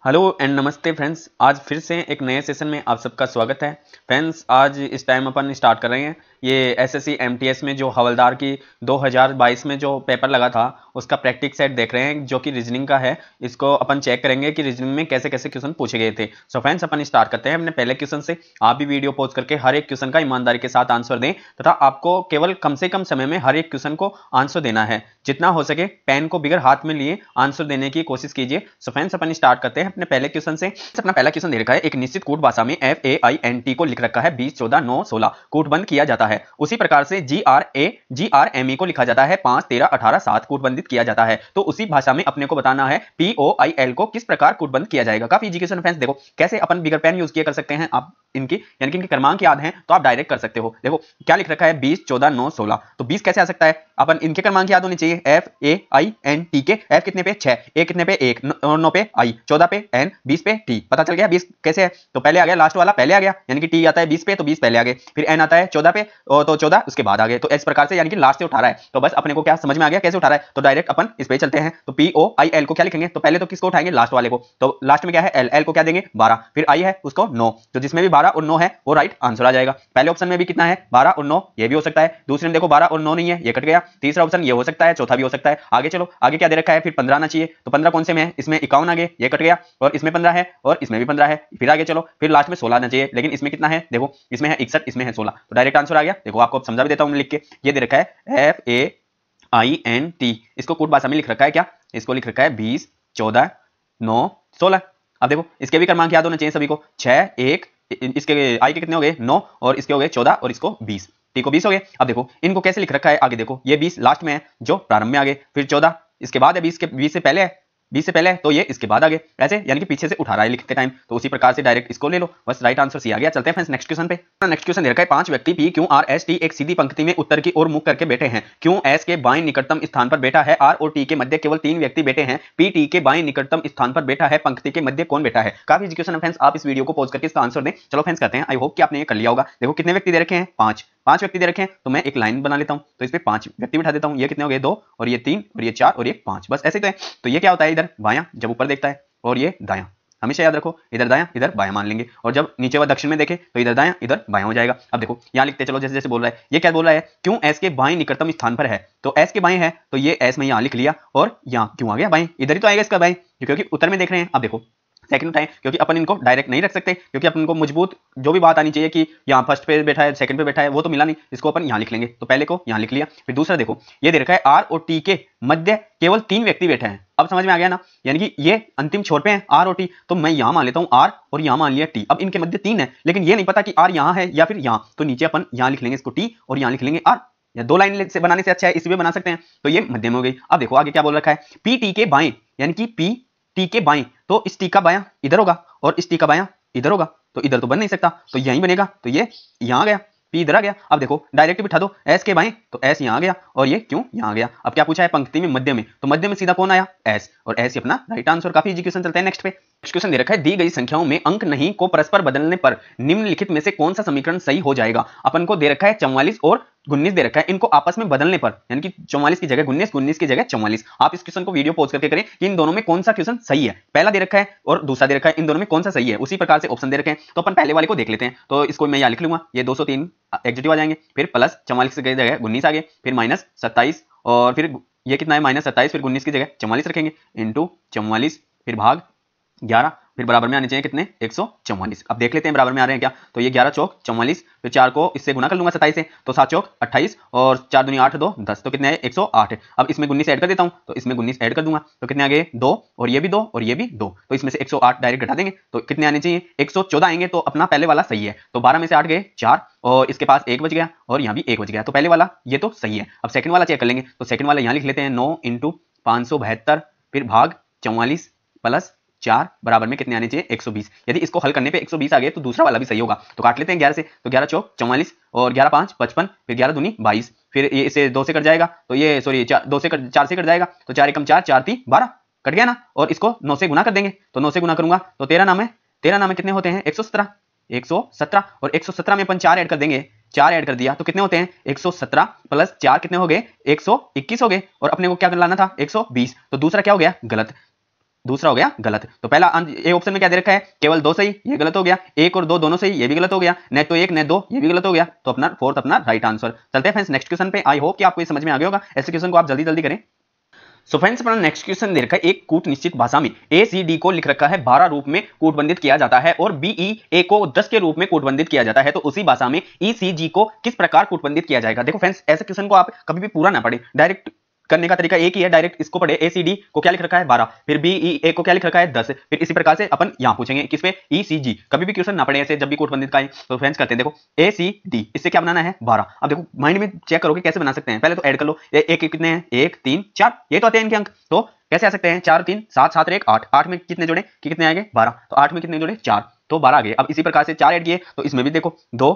Hello and नमस्ते friends. आज फिर से एक नए सेशन में आप सबका स्वागत है। फ्रेंड्स, आज इस टाइम अपन स्टार्ट कर रहे हैं ये एसएससी एमटीएस में जो हवलदार की 2022 में जो पेपर लगा था उसका प्रैक्टिस सेट देख रहे हैं, जो कि रीजनिंग का है। इसको अपन चेक करेंगे कि रीजनिंग में कैसे कैसे क्वेश्चन पूछे गए थे। सो फ्रेंड्स, अपन स्टार्ट करते हैं अपने पहले क्वेश्चन से। आप भी वीडियो पॉज करके हर एक क्वेश्चन का ईमानदारी के साथ आंसर दें तथा आपको केवल कम से कम समय में हर एक क्वेश्चन को आंसर देना है। जितना हो सके पेन को बिगर हाथ में लिए आंसर देने की कोशिश कीजिए। सो फ्रेंड्स, अपन स्टार्ट करते हैं अपने पहले क्वेश्चन से। अपना पहला क्वेश्चन दे रखा है, एक निश्चित कूट भाषा में FAINT को लिख रखा है 20 14 9 16 कूट बंद किया जाता है। उसी प्रकार से GRME को लिखा जाता है 5 13 18 7 कूट बंदित किया जाता है। तो उसी भाषा में अपने को बताना है POIL को किस प्रकार कूट बंद किया जाएगा। काफी इजी क्वेश्चन फ्रेंड्स। देखो कैसे अपन बिगर पेन यूज किया कर सकते हैं। आप इनकी यानी कि इनके क्रमांक याद हैं तो आप डायरेक्ट कर सकते हो। देखो क्या लिख रखा है 20 14 9 16, तो 20 कैसे आ सकता है। अपन इनके क्रमांक याद होने चाहिए। FAINT के F कितने पे 6, A कितने पे 1, 9 पे I, 14 पे N, 20 पे T। पता चल गया 20 कैसे है। तो पहले आ गया लास्ट वाला, पहले आ गया यानी कि T आता है 20 पे तो 20 पहले आ गए, फिर N आता है 14 पे तो 14 उसके बाद आ गए। तो इस प्रकार से यानी कि लास्ट से उठा रहा है। तो बस अपने को क्या समझ में आ गया कैसे उठा रहा है। तो डायरेक्ट अपन इस पे चलते हैं। तो POIL को क्या लिखेंगे, तो पहले तो किसको उठाएंगे, लास्ट वाले को। तो लास्ट में क्या है L को क्या देंगे 12, फिर I है उसको 9। तो जिसमें भी 12 और 9 है वो राइट आंसर आ जाएगा। पहले ऑप्शन में भी कितना है 12 और 9, ये भी हो सकता है। दूसरे में देखो 12 और 9 नहीं है, ये कट गया। तीसरा ऑप्शन ये हो सकता है, चौथा भी हो सकता है। आगे चलो, आगे क्या दे रखा है, फिर 15 आना चाहिए। तो 15 कौन से में है, इसमें 51 आ गए, ये कट गया। और इसमें 15 है और इसमें भी 15 है। फिर आगे चलो, फिर लास्ट में 16 आना चाहिए, लेकिन इसमें कितना है देखो, इसमें है 61, इसमें है 16। तो डायरेक्ट आंसर आ गया। देखो आपको समझा भी देता हूं लिख के। ये दे रखा है FAINT, इसको कूट भाषा में लिख रखा है क्या, इसको लिख रखा है 20 14 9 16। अब देखो इसके भी क्रमांक याद होने चाहिए सभी को। 6 1, इसके आई के कितने हो गए 9, और इसके हो गए 14 और इसको 20, टी को 20 हो गए। अब देखो इनको कैसे लिख रखा है, आगे देखो ये 20 लास्ट में है जो प्रारंभ में आ गए, फिर 14 इसके बाद है, 20 से पहले है, 20 से पहले है तो ये इसके बाद आ गए, ऐसे यानी कि पीछे से उठा रहा है लिखते टाइम। तो उसी प्रकार से डायरेक्ट इसको ले लो, बस राइट आंसर सी आ गया। चलते हैं फ्रेंड्स नेक्स्ट क्वेश्चन पे। नेक्स्ट क्वेश्चन दे रखा है 5 व्यक्ति PQRST एक सीधी पंक्ति में उत्तर की ओर मुख करके बैठे हैं। QS के बाएं निकटतम स्थान पर बैठा है। R और T के मध्य केवल 3 व्यक्ति बैठे हैं। PT के बाएं निकटतम स्थान पर बैठा है। पंक्ति के मध्य कौन बैठा है। काफी इजी क्वेश्चन है फ्रेंड्स, आप इस वीडियो को पॉज करके इसका आंसर दें। चलो फ्रेंड्स करते हैं। आई होप कि आपने ये कर लिया होगा। देखो कितने व्यक्ति दे रखे हैं, 5 व्यक्ति दे रखे हैं। तो मैं एक लाइन बना लेता हूं, तो इस पे 5 व्यक्ति बिठा देता हूं। ये कितने हो गए 2, और ये 3, और ये 4, और ये 5, बस ऐसे तो है। तो ये क्या होता है, इधर बायां जब ऊपर देखता है, और ये दायां। हमेशा याद रखो, इधर दायां इधर बायां मान लेंगे। और जब नीचे व दक्षिण में देखे तो इधर दायां इधर बायां हो जाएगा। अब देखो यहां लिखते चलो जैसे जैसे बोल रहा है। ये क्या बोल रहा है, क्यों एस के बाएं निकटतम स्थान पर है। तो एस के बाएं है तो ये एस में यहां लिख लिया, और यहां क्यों आ गया बाएं, इधर ही तो आएगा इसका बाएं, क्योंकि उत्तर में देख रहे हैं। अब देखो सेकंड उठाएं, क्योंकि अपन इनको डायरेक्ट नहीं रख सकते, क्योंकि अपन को मजबूत जो भी बात आनी चाहिए कि यहाँ फर्स्ट पे बैठा है सेकंड पे बैठा है, वो तो मिला नहीं। इसको अपन यहाँ लिख लेंगे। तो पहले को यहाँ लिख लिया। फिर दूसरा देखो ये दे रखा है आर और टी के मध्य केवल 3 व्यक्ति बैठे हैं। अब समझ में आ गया ना, यानी कि ये अंतिम छोर पे है आर और टी। तो मैं यहाँ मान लेता हूँ आर और यहाँ मान लिया टी। अब इनके मध्य 3 है, लेकिन ये नहीं पता कि आर यहाँ है या फिर यहाँ। तो नीचे अपन यहाँ लिख लेंगे इसको टी, और यहाँ लिख लेंगे आर। या 2 लाइन से बनाने से अच्छा है, इसी में बना सकते हैं। तो ये मध्य में हो गई। अब देखो आगे क्या बोल रखा है, पी टी के बाएं, यानी कि पी टी के बाएं, तो इस टी का बायां इधर होगा और इस टी का बायां इधर होगा। तो इधर तो बन नहीं सकता, तो यहीं बनेगा। तो ये यहां आ गया, पी इधर आ गया। अब देखो डायरेक्ट बिठा दो एस के बाएं, तो एस यहां आ गया, और ये क्यों यहां आ गया। अब क्या पूछा है, पंक्ति में मध्य में, तो मध्य में सीधा कौन आया, एस, और एस ही अपना राइट आंसर। काफी इजी क्वेश्चन। चलते हैं नेक्स्ट पे। नेक्स्ट क्वेश्चन दे रखा है दी गई संख्याओं में अंक नहीं को परस्पर बदलने पर निम्नलिखित में से कौन सा समीकरण सही हो जाएगा। अपन को दे रखा है 44 और 19 दे रखा है। इनको आपस में बदलने पर, यानी कि 44 की जगह 19, 19 की जगह 44। आप इस क्वेश्चन को वीडियो पॉज करके करें कि इन दोनों में कौन सा क्वेश्चन सही है। पहला दे रखा है और दूसरा दे रखा है, इन दोनों में कौन सा सही है। उसी प्रकार से ऑप्शन दे रखे हैं। तो अपन पहले वाले को देख लेते हैं। तो इसको मैं यहाँ लिख लूंगा, ये 203 एग्जीक्यूटिव आ जाएंगे, फिर प्लस 44 की जगह 19 आ गए, फिर माइनस 27, और फिर ये कितना है माइनस 27, फिर 19 की जगह 44 रखेंगे, इंटू 44, फिर भाग 11, फिर बराबर में आने चाहिए कितने 144। अब देख लेते हैं बराबर में आ रहे हैं क्या। तो ये 11 चौक 44, फिर 4 को इससे गुना कर लूंगा 27 से, तो 7 चौक 28, और 4 दूनी 8 2 10, तो कितने है 108। अब इसमें 19 ऐड कर देता हूं, तो इसमें 19 ऐड कर दूंगा, तो कितने आ गए 2, और ये भी 2, और ये भी 2, तो इसमें से 108 डायरेक्ट घटा देंगे, तो कितने आने चाहिए 114 आएंगे। तो अपना पहले वाला सही है। तो 12 में से 8 गए 4, और इसके पास 1 बच गया, और यहाँ भी 1 बच गया। तो पहले वाला ये तो सही है। अब सेकंड वाला चेक कर लेंगे। तो सेकंड वाला यहाँ लिख लेते हैं 9 × 572, फिर भाग 44 प्लस 4 बराबर में कितने आने चाहिए 120। यदि इसको हल करने पे 120 आ गए तो दूसरा वाला भी सही होगा। तो काट लेते हैं 11 से, तो 11 चौक 44, और 11 5 55, फिर 11 दूनी 22, फिर ये इसे 2 से कट जाएगा, तो ये सॉरी 4 से कट जाएगा, तो 4 एकम 4, 4 3 12 कट गया ना। और इसको 9 से गुना कर देंगे, तो 9 से गुना करूंगा तो 13 नाम है कितने होते हैं 117, और 117 में अपन 4 ऐड कर देंगे, 4 ऐड कर दिया तो कितने होते हैं 117 प्लस 4 कितने हो गए 121 हो गए, और अपने को क्या लाना था 120। तो दूसरा क्या हो गया गलत, दूसरा हो गया गलत। तो पहला ए ऑप्शन में क्या दे रखा है, केवल 2 सही, ये गलत हो गया। 1 और 2 दोनों सही, ये भी गलत हो गया। न तो 1 न 2, ये भी गलत हो गया। तो अपना फोर्थ अपना राइट आंसर। चलते हैं फ्रेंड्स नेक्स्ट क्वेश्चन पे। आई होप कि आपको ये समझ में आ गया होगा। ऐसे क्वेश्चन को आप जल्दी जल्दी करें। सो फ्रेंड्स अपना नेक्स्ट क्वेश्चन दे रखा है, एक कूट निश्चित भाषा में ए सी डी को लिख रखा है 12 रूप में कूटबंधित किया जाता है और बी ई ए को 10 के रूप में कूटबंधित किया जाता है, तो उसी भाषा में ई सी जी को किस प्रकार कूटबंधित किया जाएगा। देखो फ्रेंड्स ऐसे क्वेश्चन को आप कभी भी पूरा ना पढ़े, डायरेक्ट करने का तरीका एक ही है, डायरेक्ट इसको पढ़े। ए सी डी को क्या लिख रखा है 12, फिर बी ई ए को क्या लिख रखा है 10, फिर इसी प्रकार से अपन यहां पूछेंगे किस पे, ई सी जी। कभी भी क्वेश्चन ना पढ़े ऐसे जब भी कूटबंधित का है। तो फ्रेंड्स करते हैं, देखो ए सी डी, इससे क्या बनाना है 12। अब देखो माइंड में चेक करोगे कैसे बना सकते हैं, पहले तो ऐड कर लो। एक कितने हैं, 1 3 4, ये तो आते हैं इनके अंक। तो कैसे आ सकते हैं, 4 3 7 7 1 8, 8 में कितने जुड़े कि कितने आएंगे 12, तो 8 में कितने जुड़े 4, तो 12 आ गए। अब इसी प्रकार से 4 ऐड किए तो इसमें भी देखो 2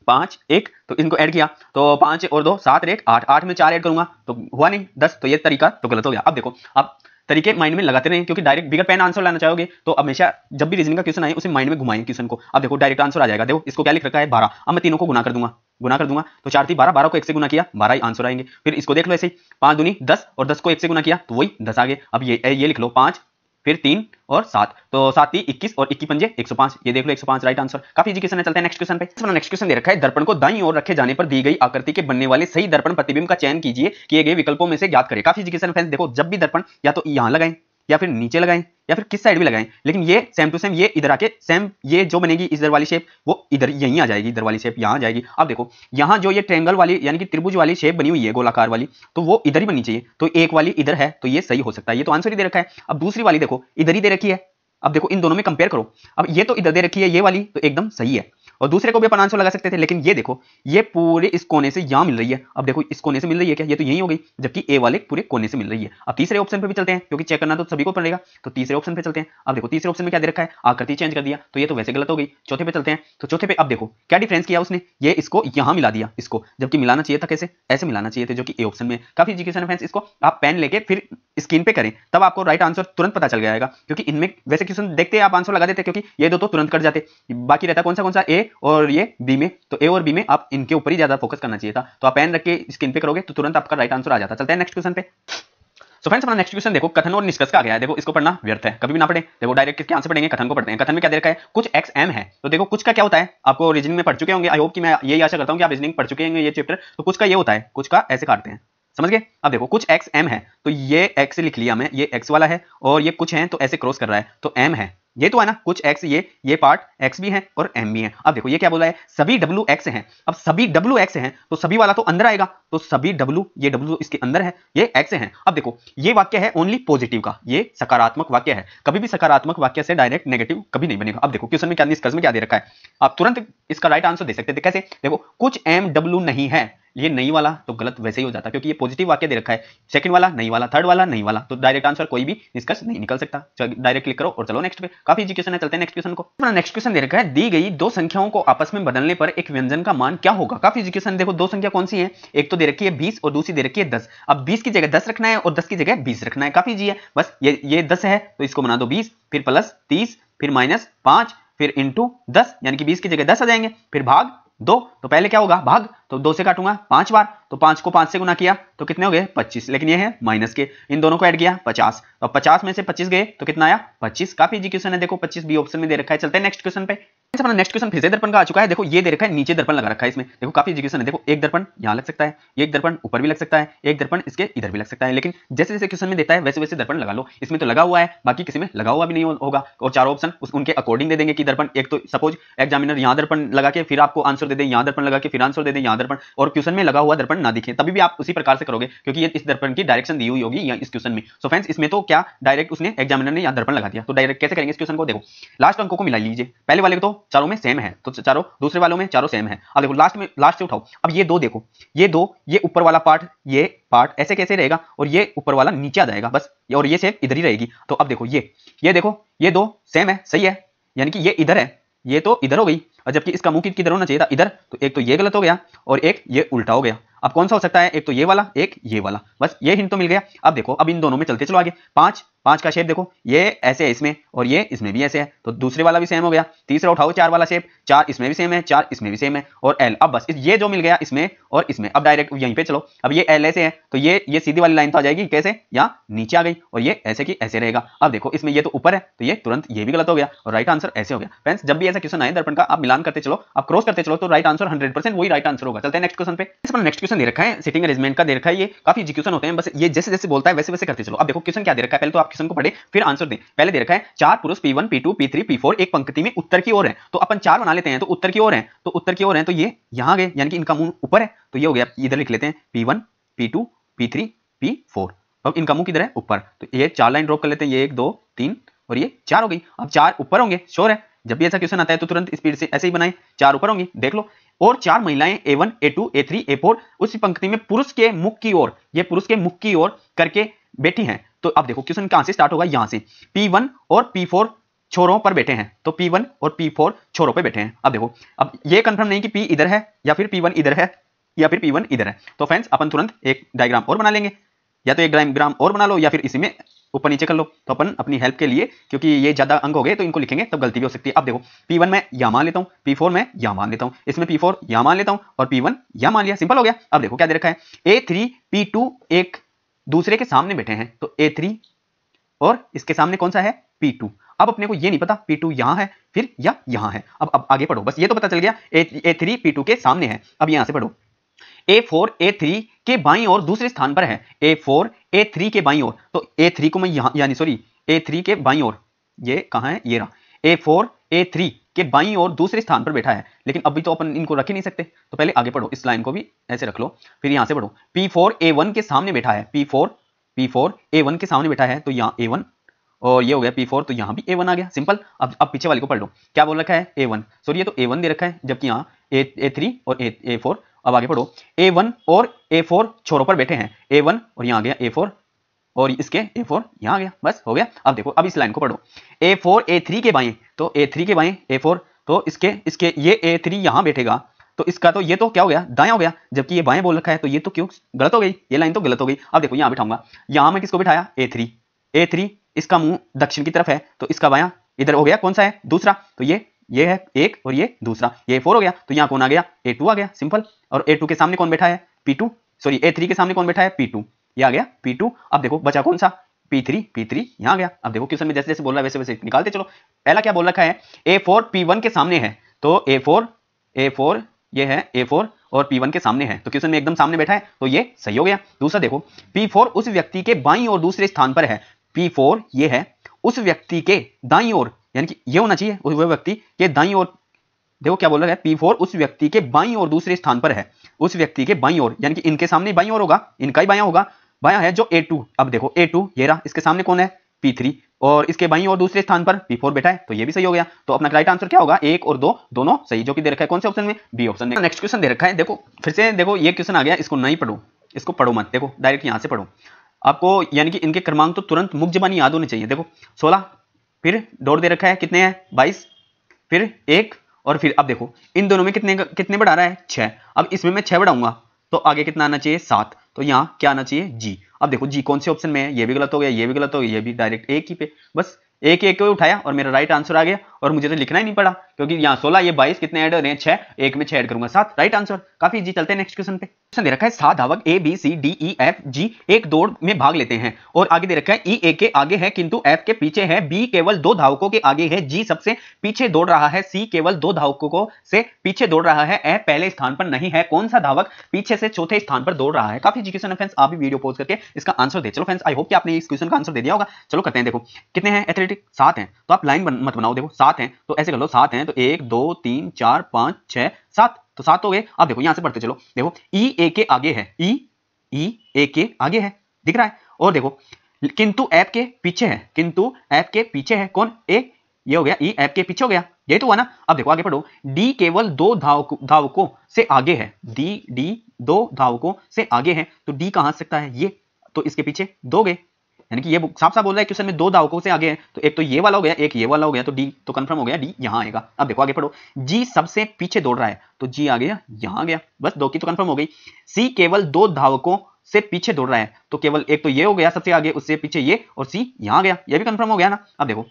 5 1, तो इनको ऐड किया तो 5 और 2 7 1 8, 8 में 4 ऐड करूंगा तो हुआ नहीं 10, तो ये तरीका तो गलत हो गया। अब देखो आप तरीके माइंड में लगाते रहें, क्योंकि डायरेक्ट बिगर पेन आंसर लाना चाहोगे तो हमेशा जब भी रीजनिंग का क्वेश्चन आए उसे माइंड में घुमाएं क्वेश्चन को। अब देखो डायरेक्ट आंसर आ जाएगा। देखो इसको क्या लिख रखा है 12, अब मैं तीनों को गुना कर दूंगा तो 4 3 12, 12 को 1 से गुना किया 12 ही आंसर आएंगे। फिर इसको देख लो ऐसे ही 5 दूनी 10 और 10 को 1 से गुना किया तो वही 10 आ गए। अब ये लिख लो 5 फिर 3 और 7, तो 7 3 21 और 21 पंजे 105, ये देख लो 105 राइट आंसर। काफी इजी क्वेश्चन है। चलते हैं नेक्स्ट क्वेश्चन पे। नेक्स्ट क्वेश्चन दे रखा है, दर्पण को दाईं ओर रखे जाने पर दी गई आकृति के बनने वाले सही दर्पण प्रतिबिंब का चयन कीजिए, किए गए विकल्पों में से ज्ञात करें। काफी इजी क्वेश्चन फ्रेंड्स। देखो जब भी दर्पण या तो यहां लगाएं या फिर नीचे लगाएं या फिर किस साइड भी लगाएं, लेकिन ये सेम टू सेम ये इधर आके सेम ये जो बनेगी इधर वाली शेप वो इधर यहीं आ जाएगी, इधर वाली शेप यहां आ जाएगी। अब देखो यहां जो ये ट्रायंगल वाली यानी कि त्रिभुज वाली शेप बनी हुई है गोलाकार वाली, तो वो इधर ही बननी चाहिए। तो एक वाली इधर है तो ये सही हो सकता है, ये तो आंसर ही दे रखा है। अब दूसरी वाली देखो इधर ही दे रखी है। अब देखो इन दोनों में कंपेयर करो, अब ये तो इधर दे रखी है ये वाली तो एकदम सही है, और दूसरे को भी अपन आंसर लगा सकते थे, लेकिन ये देखो ये पूरे इस कोने से यहां मिल रही है। अब देखो इस कोने से मिल रही है क्या, ये तो यही हो गई, जबकि ए वाले पूरे कोने से मिल रही है। अब तीसरे ऑप्शन पे भी चलते हैं, क्योंकि चेक करना तो सभी को पड़ेगा। तो तीसरे ऑप्शन पे चलते हैं। अब देखो तीसरे ऑप्शन में क्या दे रखा है, आकृति चेंज कर दिया, तो ये तो वैसे गलत हो गई। चौथे पे चलते हैं। तो चौथे पे अब देखो क्या डिफरेंस किया उसने, ये इसको यहां मिला दिया इसको, जबकि मिलाना चाहिए था कैसे, ऐसे मिलाना चाहिए थे, जो कि ए ऑप्शन में। काफी इजी क्वेश्चन है फ्रेंड्स। इसको आप पेन लेके फिर स्क्रीन पे करें तब आपको राइट आंसर तुरंत पता चल जाएगा, क्योंकि इनमें वैसे क्वेश्चन देखते आप आंसर लगा देते, क्योंकि ये दो तो तुरंत कट जाते, बाकी रहता कौन सा ए और ये बी में। तो ए और बी में आप इनके ऊपर ही ज्यादा फोकस करना चाहिए था। तो आप पेन रख के स्क्रीन पे करोगे तो तुरंत आपका राइट आंसर आ जाता। चलते हैं नेक्स्ट क्वेश्चन पे। सो फ्रेंड्स अपना नेक्स्ट क्वेश्चन देखो, कथन और निष्कर्ष का आ गया है। देखो इसको पढ़ना व्यर्थ है, कभी भी ना पढ़े। देखो डायरेक्ट किसके आंसर पढ़ेंगे, कथन को पढ़ते हैं। कथन में क्या दे रखा है, कुछ एक्स एम है। तो देखो कुछ का क्या होता है, आपको रीजनिंग में पढ़ चुके होंगे। आई होप कि मैं यही आशा करता हूं कि आप रीजनिंग पढ़ चुके होंगे ये चैप्टर। तो कुछ का ये होता है, कुछ का ऐसे काटते हैं, समझ गए। अब देखो कुछ एक्स एम है, तो ये एक्स लिख लिया मैं, ये एक्स वाला है, और ये कुछ है तो ऐसे क्रॉस कर रहा है तो एम है, ये तो है ना कुछ एक्स, ये पार्ट एक्स भी है और एम भी है। अब देखो ये क्या बोला है, सभी डब्ल्यू एक्स हैं। अब सभी डब्ल्यू एक्स हैं तो सभी वाला तो अंदर आएगा, तो सभी डब्ल्यू, ये डब्ल्यू इसके अंदर है, ये एक्स है। अब देखो ये वाक्य है ओनली पॉजिटिव का, ये सकारात्मक वाक्य है। कभी भी सकारात्मक वाक्य से डायरेक्ट नेगेटिव कभी नहीं बनेगा। अब देखो क्वेश्चन में क्या, निष्कर्ष में क्या दे रखा है, आप तुरंत इसका राइट आंसर दे सकते थे। कैसे, देखो कुछ एम डब्ल्यू नहीं है, ये नहीं वाला तो गलत वैसे ही हो जाता, क्योंकि ये पॉजिटिव वाक्य दे रखा है। सेकंड वाला नहीं वाला, थर्ड वाला नहीं वाला, तो डायरेक्ट आंसर कोई भी निष्कर्ष नहीं निकल सकता। डायरेक्ट क्लिक करो और चलो नेक्स्ट पे। काफी इजी क्वेश्चन है। चलते हैं नेक्स्ट क्वेश्चन को। नेक्स्ट क्वेश्चन दे रखा है, दी गई दो संख्याओं को आपस में बदलने पर एक व्यंजन का मान क्या होगा। काफी इजी क्वेश्चन। देखो दो संख्या कौन सी है, एक तो दे रखी है 20 और दूसरी दे रखी है 10। अब 20 की जगह 10 रखना है और 10 की जगह 20 रखना है। काफी इजी है, बस ये 10 है तो इसको बना दो 20, फिर प्लस 30, फिर माइनस 5, फिर इंटू 10, यानी कि 20 की जगह 10 आ जाएंगे, फिर भाग 2। तो पहले क्या होगा, भाग, तो 2 से काटूंगा 5 बार, तो 5 को 5 से गुना किया तो कितने हो गए 25, लेकिन ये है माइनस के, इन दोनों को ऐड किया 50, तो 50 में से 25 गए तो कितना आया 25। काफी इजी क्वेश्चन है। देखो 25 बी ऑप्शन में दे रखा है। चलते हैं नेक्स्ट क्वेश्चन पे। अपना नेक्स्ट क्वेश्चन फिर से दर्पण का आ चुका है। देखो ये दे रखा है नीचे दर्पण लगा रखा है इसमें। देखो काफी इजी क्वेश्चन है। देखो एक दर्पण यहां लग सकता है, एक दर्पण ऊपर भी लग सकता है, एक दर्पण इसके इधर भी लग सकता है, लेकिन जैसे जैसे क्वेश्चन में देता है वैसे वैसे दर्पण लगा लो। इसमें तो लगा हुआ है, बाकी किसी में लगा हुआ भी नहीं होगा, और चारों ऑप्शन उनके अकॉर्डिंग दे देंगे कि दर्पण, एक तो सपोज एग्जामिनर यहां दर्पण लगा के फिर आपको आंसर दे दे, यहां दर्पण लगा के फिर आंसर दे दे, यहां दर्पण, और क्वेश्चन में लगा हुआ दर्पण ना दिखे, तभी भी आप उसी प्रकार से करोगे, क्योंकि ये इस दर्पण की डायरेक्शन दी हुई होगी या इस क्वेश्चन में। सो फ्रेंड्स इसमें तो क्या डायरेक्ट उसने एग्जामिनर ने यहां दर्पण लगा दिया, तो डायरेक्ट कैसे करेंगे इस क्वेश्चन को। देखो लास्ट अंकों को मिला लीजिए, पहले वाले तो चारों में सेम है, तो चारों, दूसरे वालों में चारों सेम है। अब देखो लास्ट से उठाओ। अब ये दो देखो, ये दो, ये ऊपर वाला पार्ट, ये पार्ट ऐसे कैसे रहेगा, और ये ऊपर वाला नीचे आ जाएगा बस, और ये शेप इधर ही रहेगी। तो अब देखो ये देखो ये दो सेम है, सही है, यानी कि ये इधर है, ये तो इधर हो गई, और जबकि इसका मुंह किधर होना चाहिए था, इधर, तो एक तो ये गलत हो गया और एक ये उल्टा हो गया। अब कौन सा हो सकता है, एक तो ये वाला, एक ये वाला, बस ये हिंट तो मिल गया। अब देखो अब इन दोनों में चलते चलो आगे। 5 5 का शेप देखो, ये ऐसे है इसमें और ये इसमें भी ऐसे है, तो दूसरे वाला भी सेम हो गया। तीसरा उठाओ 4 वाला शेप, 4 इसमें भी सेम है, 4 इसमें भी सेम है और एल। अब बस ये जो मिल गया इसमें और इसमें, अब डायरेक्ट यहीं पे चलो। अब ये एल ऐसे है तो ये सीधी वाली लाइन तो आ जाएगी कैसे, यहाँ नीचे आ गई और ये ऐसे की ऐसे रहेगा। अब देखो इसमें ये तो ऊपर है तो ये तुरंत ये भी गलत हो गया और राइट आंसर ऐसे हो गया। फ्रेंड्स जब भी ऐसा क्वेश्चन आए दर्पण का, आप मिलान करते चलो, आप क्रॉस करते चलो, तो राइट आंसर 100% वही राइट आंसर होगा। चलते हैं नेक्स्ट क्वेश्चन पे। इस पर नेक्स्ट क्वेश्चन दे रखा है, सिटिंग अरेंजमेंट का दे रखा है। ये काफी इजी क्वेश्चन होते हैं, बस ये जैसे जैसे बोलता है वैसे वैसे करते चलो। अब देखो क्वेश्चन क्या दे रखा है, पहले तो आप क्वेश्चन को पढ़े फिर आंसर दें। पहले दे रखा है 4 पुरुष P1 P2 P3 P4 एक पंक्ति में उत्तर की ओर है, तो अपन 4 बना लेते हैं, तो उत्तर की ओर है, तो उत्तर की ओर है तो ये यहां गए, यानी कि इनका मुंह ऊपर है, तो ये हो गया, इधर लिख लेते हैं P1 P2 P3 P4। अब इनका मुंह किधर है, ऊपर, तो ये 4 लाइन ड्रॉप कर लेते हैं, ये 1 2 3 और ये 4 हो गई। अब 4 ऊपर होंगे, श्योर है, जब भी ऐसा क्वेश्चन आता है तो तुरंत स्पीड से ऐसे ही बनाएं, 4 ऊपर होंगी, देख लो। और 4 महिलाएं A1 A2 A3 A4 उसी पंक्ति में पुरुष के मुख की ओर, ये पुरुष के मुख की ओर करके बैठी हैं। तो अब देखो क्वेश्चन कहां से स्टार्ट होगा, यहां से। P1 और P4 छोरों पर बैठे हैं, तो P1 और P4 छोरों पर बैठे हैं। अब देखो, अब ये कंफर्म नहीं कि P इधर है या फिर P1 इधर है या फिर P1 इधर है, तो फ्रेंड्स अपन तुरंत एक डायग्राम और बना लेंगे, या तो एक डायग्राम और बना लो या फिर इसी में ऊपर नीचे कर लो। तो अपन अपनी हेल्प के लिए, क्योंकि ये ज्यादा अंक हो गए तो इनको लिखेंगे तब गलती भी हो सकती है। अब देखो P1 में यहां मान लेता हूं, P4 में यहां मान लेता हूं, इसमें P4 यहां मान लेता हूं और P1 यहां मान लिया, सिंपल हो गया। अब देखो क्या दे रखा है, A3 P2 एक दूसरे के सामने बैठे हैं, तो A3 और इसके सामने कौन सा है, P2। अब अपने को ये नहीं पता P2 यहां है फिर या यहां है। अब आगे पढ़ो, बस ये तो पता चल गया A3 P2 के सामने है। अब यहां से पढ़ो, A4 A3 के बाईं ओर दूसरे स्थान पर है, A4 A3 के बाईं ओर, तो A3 को मैं यहां, यानी सॉरी A3 के बाईं ओर, ये कहां है, ये रहा, A4 A3 के बाईं ओर दूसरे स्थान पर बैठा है। लेकिन अभी तो अपन इनको रख ही नहीं सकते, तो पहले आगे पढ़ो, इस लाइन को भी ऐसे रख लो, फिर यहां से पढ़ो, P4 A1 के सामने बैठा है, P4 A1 के सामने बैठा है, तो यहां A1 और ये हो गया P4, तो यहां भी A1 आ गया, सिंपल। अब पीछे वाले को पढ़ लो, क्या बोल रखा है, A1, सॉरी ये तो A1 दे रखा है, जबकि यहाँ A3 और A4। अब आगे पढ़ो, A1 और A4 छोरों पर बैठे हैं, A1 और यहाँ आ गया A4 और इसके A4 यहाँ आ गया, बस हो गया। अब देखो अब इस लाइन को पढ़ो, A4 A3 के बाएं, तो A3 के बाएं A4, तो इसके ये A3 यहाँ बैठेगा, तो इसका तो ये तो क्या हो गया, दायां हो गया, जबकि ये बाएं बोल रखा है, तो ये तो क्यों गलत हो गई, ये लाइन तो गलत हो गई। अब देखो यहाँ बिठाऊंगा, यहाँ मैं किसको बिठाया, A3 इसका मुंह दक्षिण की तरफ है, तो इसका बायां इधर हो गया, कौन सा है, दूसरा, तो ये है एक और ये दूसरा, ये 4 हो गया, तो यहाँ कौन आ गया, A2 आ गया, सिंपल। और A2 के सामने कौन बैठा है, P2, सॉरी A3 के सामने कौन बैठा है, P2, ये आ गया P2। अब देखो बचा कौन सा, P3 यहाँ आ गया। अब देखो क्वेश्चन में जैसे जैसे बोल रहा है वैसे वैसे निकालते चलो। पहला क्या बोल रखा है, A4 P1 के सामने है, तो A4 ये है A4 और P1 के सामने है, तो क्वेश्चन में एकदम सामने बैठा है, तो ये सही हो गया। दूसरा देखो, P4 उस व्यक्ति के बाईं और दूसरे स्थान पर है, P4 ये है उस व्यक्ति के दाईं ओर, यानी कि ये होना चाहिए वह व्यक्ति के दाईं ओर। देखो क्या बोल रहा है, P4 उस व्यक्ति के बाईं ओर दूसरे स्थान पर है, उस व्यक्ति के बाईं ओर, यानी कि इनके सामने बाईं ओर होगा, इनका ही बायां होगा, बायां है जो A2। अब देखो A2 ये रहा, इसके सामने कौन है, P3 और इसके बाईं ओर दूसरे स्थान पर P4 बैठा है, तो ये भी सही हो गया। तो अपना राइट आंसर क्या होगा, 1 और 2 दोनों सही, जो कि दे रखा है कौन से ऑप्शन में, बी ऑप्शन में। नेक्स्ट क्वेश्चन दे रखा है, देखो फिर से देखो ये क्वेश्चन आ गया, इसको नहीं पढ़ो, इसको पढ़ो मत, देखो डायरेक्ट यहां से पढ़ो। आपको यानी कि इनके क्रमांक तो तुरंत मुख जबानी याद होने चाहिए। देखो 16, फिर डॉट दे रखा है, कितने हैं 22, फिर 1 और फिर अब देखो इन दोनों में कितने बढ़ा रहा है, 6। अब इसमें मैं 6 बढ़ाऊंगा तो आगे कितना आना चाहिए, 7, तो यहाँ क्या आना चाहिए, जी। अब देखो जी कौन से ऑप्शन में है, ये भी गलत हो गया, ये भी गलत हो गया, ये भी डायरेक्ट एक ही पे, बस एक को उठाया और मेरा राइट आंसर आ गया। और मुझे तो लिखना ही नहीं पड़ा, क्योंकि यहाँ 16 ये 22 कितने ऐड हो रहे हैं, 6, एक में 6 ऐड करूंगा 7, राइट आंसर। काफी इजी। चलते हैं नेक्स्ट क्वेश्चन पे। क्वेश्चन दे रखा है 7 धावक A B C D E F G एक दौड़ में भाग लेते हैं, और आगे दे रखा है E A के आगे है किंतु F के पीछे है, B केवल 2 धावकों के आगे है, G सबसे पीछे दौड़ रहा है, C केवल 2 धावकों से पीछे दौड़ रहा है, F पहले स्थान पर नहीं है, कौन सा धावक पीछे से चौथे स्थान पर दौड़ रहा है। काफी इजी क्वेश्चन है फ्रेंड्स, आप भी वीडियो पॉज करके इसका आंसर दे चलो फ्रेंड्स। आई होप कि आपने इस क्वेश्चन का आंसर दे दिया होगा। चलो करते हैं, देखो कितने हैं एथलेटिक, 7 हैं, तो आप लाइन मत बनाओ, देखो 7 हैं तो ऐसे कर लो, 7 हैं तो 1 2 3 4 5 6 7, तो 7 हो गए। अब देखो यहां से पढ़ते चलो, देखो E A के आगे है, E A के आगे है, दिख रहा है, और देखो किंतु F के पीछे है, किंतु F के पीछे है कौन, A, ये हो गया E F के पीछे हो गया, ये तो हुआ ना। अब देखो आगे पढ़ो, D केवल 2 धावकों से आगे है, D 2 धावकों से आगे है, तो D कहां आ सकता है, ये तो इसके पीछे 2 गए, यानी कि ये साफ साफ बोल रहा है क्वेश्चन में दो धावकों से आगे है, तो एक तो ये वाला हो गया, एक ये वाला हो गया, तो डी तो कंफर्म हो गया, डी यहां आएगा। अब देखो आगे पढ़ो, जी सबसे पीछे दौड़ रहा है, तो जी आ गया यहां आ गया, बस दो की तो कंफर्म हो गई। सी केवल दो धावकों से पीछे दौड़ रहा है, तो केवल एक तो ये हो गया सबसे आगे, उससे पीछे ये, और सी यहां आ गया, ये भी कंफर्म हो गया ना। अब देखो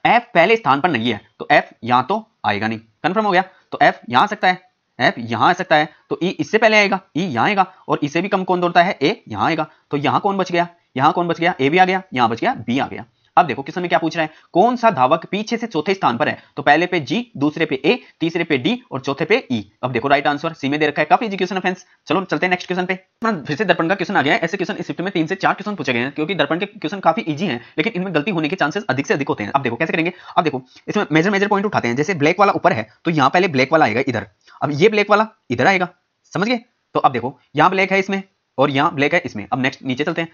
एफ पहले स्थान पर नहीं है, तो एफ यहां तो आएगा नहीं, कंफर्म हो गया, तो एफ यहां आ सकता है, एफ यहां आ सकता है, तो ई इससे पहले आएगा, ई यहां आएगा, और इससे भी कम कौन दौड़ता है, ए यहां आएगा, तो यहां कौन बच गया, यहां कौन बच गया, ए भी आ गया, यहां बच गया बी आ गया। अब देखो क्वेश्चन में क्या पूछ रहा है, कौन सा धावक पीछे से चौथे स्थान पर है, तो पहले पे जी, दूसरे पे ए, तीसरे पे डी और चौथे पे ई। अब देखो राइट आंसर सी में दे रखा है, काफी इजी क्वेश्चन है फ्रेंड्स। चलो चलते हैं नेक्स्ट क्वेश्चन पे। फिर से दर्पण का क्वेश्चन आ गया है। ऐसे क्वेश्चन इस शिफ्ट में 3 से 4 क्वेश्चन पूछे गए हैं, क्योंकि दर्पण के क्वेश्चन काफी इजी हैं, लेकिन इनमें गलती होने के चांसेस अधिक से अधिक होते हैं। अब देखो कैसे करेंगे, अब देखो इसमें मेजर पॉइंट उठाते हैं। जैसे ब्लैक वाला ऊपर है, तो यहाँ पहले ब्लैक वाला आएगा इधर, अब ये ब्लैक वाला इधर आएगा, समझ गए। तो अब देखो यहाँ ब्लैक है इसमें, और यहाँ ब्लैक है इसमें। अब नेक्स्ट नीचे चलते हैं,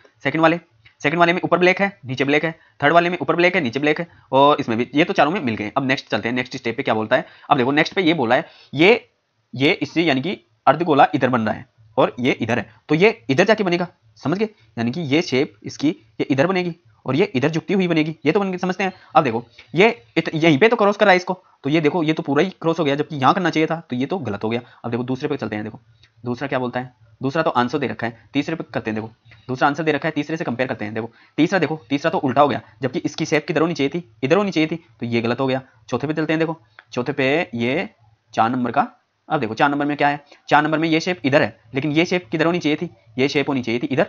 सेकंड वाले में ऊपर ब्लैक है, नीचे ब्लैक है, थर्ड वाले में ऊपर ब्लैक है, नीचे ब्लैक है, और इसमें भी, ये तो चारों में मिल गए। अब नेक्स्ट चलते हैं, नेक्स्ट स्टेप पे क्या बोलता है। अब देखो नेक्स्ट पे ये बोला है, ये इससे यानी कि अर्धगोला इधर बन रहा है और ये इधर है, तो ये इधर जाके बनेगा, समझ गए। यानी कि ये शेप इसकी ये इधर बनेगी और ये इधर झुकती हुई बनेगी, ये तो बन समझते हैं। अब देखो ये यहीं पे तो क्रॉस कर रहा है इसको, तो ये देखो ये तो पूरा ही क्रॉस हो गया, जबकि यहाँ करना चाहिए था, तो ये तो गलत हो गया। अब देखो दूसरे पे चलते हैं, देखो दूसरा क्या बोलता है, दूसरा तो आंसर दे रखा है, तीसरे पे करते हैं, देखो दूसरा आंसर दे रखा है, तीसरे से कंपेयर करते हैं। देखो तीसरा तो उल्टा हो गया, जबकि इसकी शेप किधर होनी चाहिए थी, इधर होनी चाहिए थी, तो ये गलत हो गया। चौथे पे चलते हैं, देखो चौथे पे ये 4 नंबर का, अब देखो 4 नंबर में क्या है, 4 नंबर में ये शेप इधर है, लेकिन ये शेप किधर होनी चाहिए थी, ये शेप होनी चाहिए थी इधर,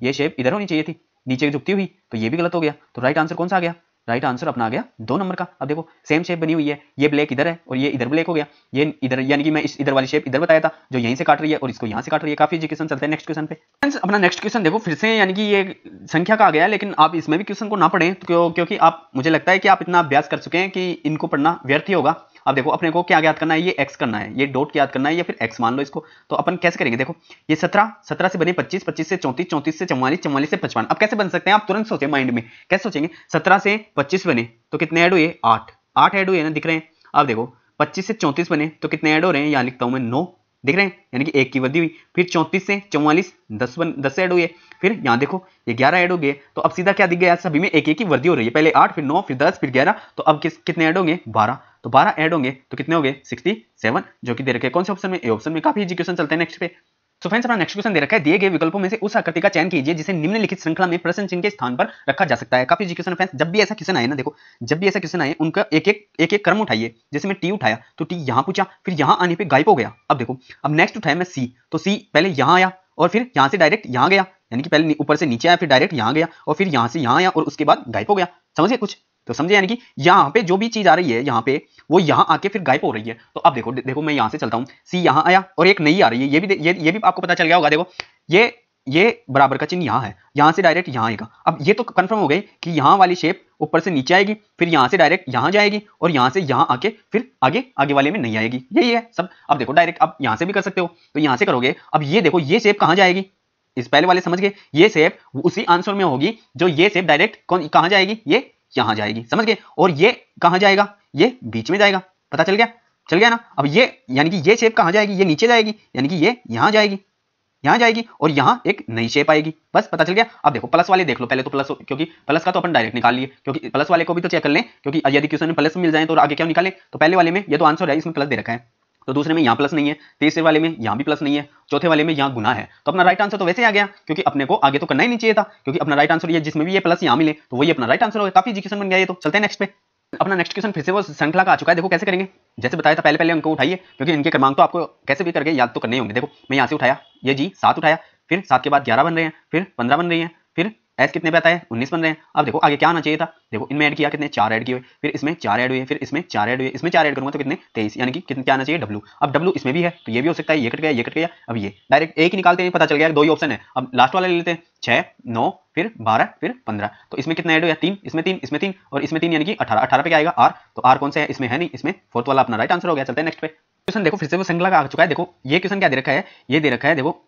ये शेप इधर होनी चाहिए थी, नीचे झुकती हुई, तो ये भी गलत हो गया। तो राइट आंसर कौन सा आ गया, राइट आंसर अपना आ गया 2 नंबर का। अब देखो सेम शेप बनी हुई है, ये ब्लैक इधर है और ये इधर ब्लैक हो गया, ये इधर, यानी कि मैं इस इधर वाली शेप इधर बताया था, जो यहीं से काट रही है और इसको यहाँ से काट रही है। काफी इजी क्वेश्चन। चलते हैं नेक्स्ट क्वेश्चन पे। फ्रेंड्स अपना नेक्स्ट क्वेश्चन देखो फिर से, यानी कि ये संख्या का आ गया है, लेकिन आप इसमें भी क्वेश्चन को ना पढ़ें, क्योंकि आप, मुझे लगता है कि आप इतना अभ्यास कर चुके हैं कि इनको पढ़ना व्यर्थ ही होगा। अब देखो अपने को क्या याद करना है, ये x करना है, ये डॉट याद करना है, या फिर x मान लो इसको। तो अपन कैसे करेंगे, देखो ये 17 से बने 25, 25 से 34, 34 से 44, 44 से 55। अब कैसे बन सकते हैं, आप तुरंत सोचें माइंड में, कैसे सोचेंगे। 17 से 25 बने तो कितने ऐड हुए, 8 ऐड हुए ना, दिख रहे हैं। अब देखो 25 से 34 बने तो कितने ऐड हो रहे हैं, यहाँ लिखता हूं मैं 9, दिख रहे हैं, यानी कि 1 की वृद्धि हुई। फिर 34 से 44 10 ऐड हुए, फिर यहाँ देखो ये 11 ऐड हो गए। तो अब सीधा क्या दिख गया, सभी में 1 की वृद्धि हो रही है, पहले 8 फिर 9 फिर 10 फिर 11, तो अब कितने ऐड होंगे, 12। तो 12 ऐड होंगे तो कितने हो गए, 67, जो कि दे रखे कौन से ऑप्शन में, ए ऑप्शन में। काफी इजी क्वेश्चन। चलते हैं नेक्स्ट पे। तो फ्रेंड्स अपना नेक्स्ट क्वेश्चन दे रखा है, दिए गए विकल्पों में से उस आकृति का चयन कीजिए जिसे निम्नलिखित श्रृंखला में प्रश्न चिन्ह के स्थान पर रखा जा सकता है। काफी इजी क्वेश्चन फ्रेंड्स। जब भी ऐसा क्वेश्चन आए ना, देखो जब भी ऐसा क्वेश्चन आए, उनका एक क्रम उठाइए। जैसे मैं टी उठाया तो टी यहां पूछा, फिर यहां आने पे गायब हो गया। अब देखो अब नेक्स्ट उठाया मैं सी, तो सी पहले यहां आया और फिर यहां से डायरेक्ट यहां गया, यानी कि पहले ऊपर से नीचे आया, फिर डायरेक्ट यहां गया और फिर यहां से यहां आया और उसके बाद गायब हो गया। समझिए कुछ तो समझे, यानी कि यहाँ पे जो भी चीज आ रही है यहाँ पे, वो यहाँ आके फिर गायब हो रही है। तो अब देखो मैं यहाँ से चलता हूँ, सी यहाँ आया और एक नई आ रही है, ये भी आपको पता चल गया होगा। देखो ये बराबर का चिन्ह यहाँ है, यहाँ से डायरेक्ट यहाँ आएगा। अब ये तो कंफर्म हो गई कि यहाँ वाली शेप ऊपर से नीचे आएगी, फिर यहाँ से डायरेक्ट यहाँ जाएगी और यहाँ से यहाँ आके फिर आगे वाले में नहीं आएगी, यही है सब। अब देखो डायरेक्ट आप यहाँ से भी कर सकते हो, तो यहाँ से करोगे। अब ये देखो ये शेप कहाँ जाएगी, इस पहले वाले समझ गए, ये शेप उसी आंसर में होगी जो ये शेप डायरेक्ट कहाँ जाएगी, ये यहां जाएगी, समझ गए। और ये कहां जाएगा, ये बीच में जाएगा, पता चल गया ना। अब ये यानी कि ये शेप कहां जाएगी, ये नीचे जाएगी, यानी कि ये यहां जाएगी और यहां एक नई शेप आएगी, बस पता चल गया। अब देखो प्लस वाले देख लो पहले, तो प्लस, क्योंकि प्लस का तो अपन डायरेक्ट निकाल लिए, क्योंकि प्लस वाले को भी तो चेक कर लें, क्योंकि यदि क्वेश्चन में प्लस मिल जाए तो आगे क्या निकालें। तो पहले वाले में ये तो आंसर है, इसमें प्लस दे रखा है, तो दूसरे में यहाँ प्लस नहीं है, तीसरे वाले में यहाँ भी प्लस नहीं है, चौथे वाले में यहाँ गुना है। तो अपना राइट आंसर तो वैसे आ गया, क्योंकि अपने को आगे तो करना ही नहीं चाहिए था, क्योंकि अपना राइट आंसर ये जिसमें भी ये प्लस यहाँ मिले तो वही अपना राइट आंसर होगा। काफी इजी क्वेश्चन बन गया ये तो। चलते हैं नेक्स्ट पे। अपना नेक्स्ट क्वेश्चन फिर से वो श्रृंखला का आ चुका है। देखो कैसे करेंगे, जैसे बताया था पहले अंक उठाइए, क्योंकि इनके क्रमांक तो आपको कैसे भी करके याद तो करने होंगे। देखो मैं यहाँ से उठाया, ये जी 7 उठाया, फिर 7 के बाद 11 बन रहे हैं, फिर 15 बन रही है, फिर एस कितने पे आता है, 19 बन रहे हैं। अब देखो आगे क्या आना चाहिए था, देखो इनमें ऐड किया, कितने 4 ऐड किए हुए, फिर इसमें 4 ऐड हुए, फिर इसमें 4 ऐड हुए, इसमें 4 ऐड करूंगा तो कितने 23, यानी कि कितने क्या आना चाहिए डब्ल्यू। अब डब्ल्यू इसमें भी है तो ये भी हो सकता है, ये कट गया, ये कट गया। अब ये डायरेक्ट एक ही निकालते हैं, पता चल गया 2 ही ऑप्शन है। अब लास्ट वाला ले लेते हैं, 6 9 फिर 12 फिर 15, तो इसमें कितना ऐड हुआ, 3, इसमें 3, इसमें 3 और इसमें 3, यानी कि 18। 18 पे क्या आएगा आर, तो आर कौन सा है, इसमें है नहीं, इसमें फोर्थ वाला अपना राइट आंसर हो गया। चलते हैं नेक्स्ट पे। क्वेश्चन देखो फिर से वो श्रृंखला का आ चुका है। देखो ये क्वेश्चन क्या दे रखा है, ये दे रखा है, देखो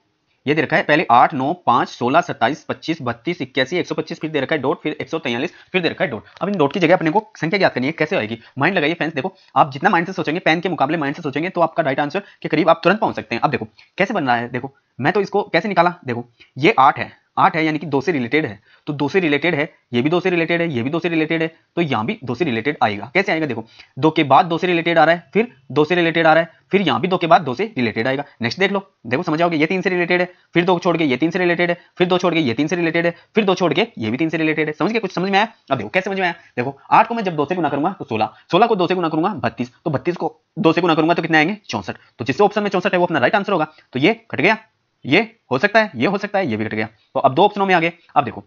ये दे रखा है पहले 8 9 5 16 27 25 32 81 125, फिर दे रखा है डॉट, फिर 143, फिर दे रखा है डॉट। अब इन डॉट की जगह अपने को संख्या याद करनी है, कैसे आएगी, माइंड लगाइए फ्रेंड्स। देखो आप जितना माइंड से सोचेंगे, पेन के मुकाबले माइंड से सोचेंगे, तो आपका राइट आंसर के करीब आप तुरंत पहुंच सकते हैं। अब देखो कैसे बन रहा है, देखो मैं तो इसको कैसे निकाला, देखो ये 8 है 8 है यानी कि 2 से रिलेटेड है, तो 2 से रिलेटेड है, ये भी 2 से रिलेटेड है, ये भी 2 से रिलेटेड है, तो यहाँ भी 2 से रिलेटेड आएगा। कैसे आएगा देखो, 2 के बाद 2 से रिलेटेड आ रहा है, फिर 2 से रिलेटेड आ रहा है, फिर यहाँ भी 2 के बाद 2 से रिलेटेड आएगा। नेक्स्ट देख लो, देखो समझ आओगे, ये 3 से रिलेटेड है, फिर 2 छोड़ के ये 3 से रिलेटेड है, फिर 2 छोड़ के ये 3 से रिलेटेड है, फिर 2 छोड़ के ये भी 3 से रिलेटेड है। समझ गए, कुछ समझ में आया? अब देखो कैसे समझ में आया, देखो 8 को मैं जब 2 से गुना करूंगा तो 16, 16 को 2 से गुना करूंगा 32, तो 32 को 2 से गुना करूंगा तो कितने आएंगे 64, तो जिससे ऑप्शन में 64 है वो अपना राइट आंसर होगा। तो ये कट गया, ये हो सकता है, ये हो सकता है, ये भी कट गया। तो अब 2 ऑप्शनों में आ गए। अब देखो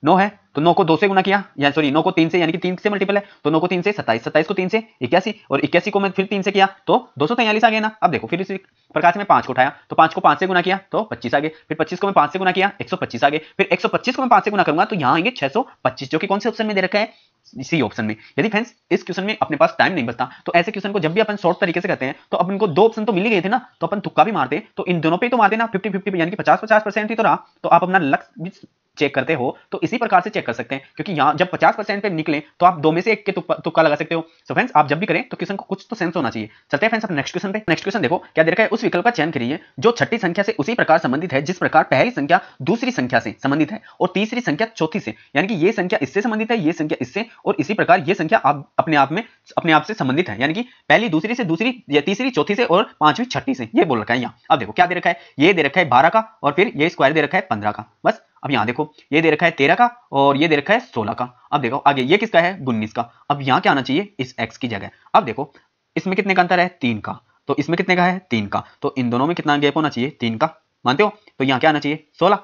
9 है, तो 9 को 2 से गुना किया, या सॉरी 9 को 3 से, यानी कि 3 से मल्टीपल है, तो 9 को 3 से 27, 27 को 3 से 81, और 81 को मैं फिर 3 से किया तो 243 आ गया ना। अब देखो फिर इसी प्रकार से मैं 5 को उठाया, तो 5 को 5 से गुना किया तो 25 आ गए, फिर 25 को मैं 5 से गुना किया 125 आ गए, फिर 125 को मैं 5 से गुना करूंगा तो यहाँ आएंगे 625, जो कि कौन से ऑप्शन में दे रखा है, सी ऑप्शन में। यदि फ्रेंड्स इस क्वेश्चन में अपने पास टाइम नहीं बचता तो ऐसे क्वेश्चन को जब भी अपन शॉर्ट तरीके से करते हैं तो अपन को 2 ऑप्शन तो मिल ही गए थे ना, तो अपन तुक्का भी मारते, तो इन दोनों पे तो मारते ना 50-50, यानी कि 50-50% ही तो रहा, तो आप अपना लक्ष्य भी चेक करते हो तो इसी प्रकार से चेक कर सकते हैं, क्योंकि यहाँ जब 50% पे निकले तो आप 2 में से 1 के तुक्का लगा सकते हो। सो फ्रेंड्स आप जब भी करें तो क्वेश्चन को कुछ तो सेंस होना चाहिए। चलते हैं फ्रेंड्स अपने नेक्स्ट क्वेश्चन पे। नेक्स्ट क्वेश्चन देखो क्या दे रखा है, उस विकल्प का चयन करिए जो छठी संख्या से उसी प्रकार संबंधित है जिस प्रकार पहली संख्या दूसरी संख्या से संबंधित है और तीसरी संख्या चौथी से, यानी कि ये संख्या इससे संबंधित है, ये संख्या इससे, और इसी प्रकार ये संख्या आप अपने आप से संबंधित है, यानी कि पहली दूसरी से दूसरी या तीसरी चौथी से और पांचवी छठी से, ये बोल रखा है यहाँ। अब देखो क्या दे रखा है, ये दे रखा है 12 का, और फिर ये स्क्वायर दे रखा है 15 का। बस अब यहाँ देखो ये दे रखा है 13 का, और ये दे रखा है 16 का। अब देखो आगे ये किसका है, 19 का। अब यहाँ क्या आना चाहिए, इस x की जगह। अब देखो इसमें कितने का अंतर है, 3 का, तो इसमें कितने का है, 3 का, तो इन दोनों में कितना गैप होना चाहिए, 3 का, मानते हो? तो यहाँ क्या आना चाहिए, 16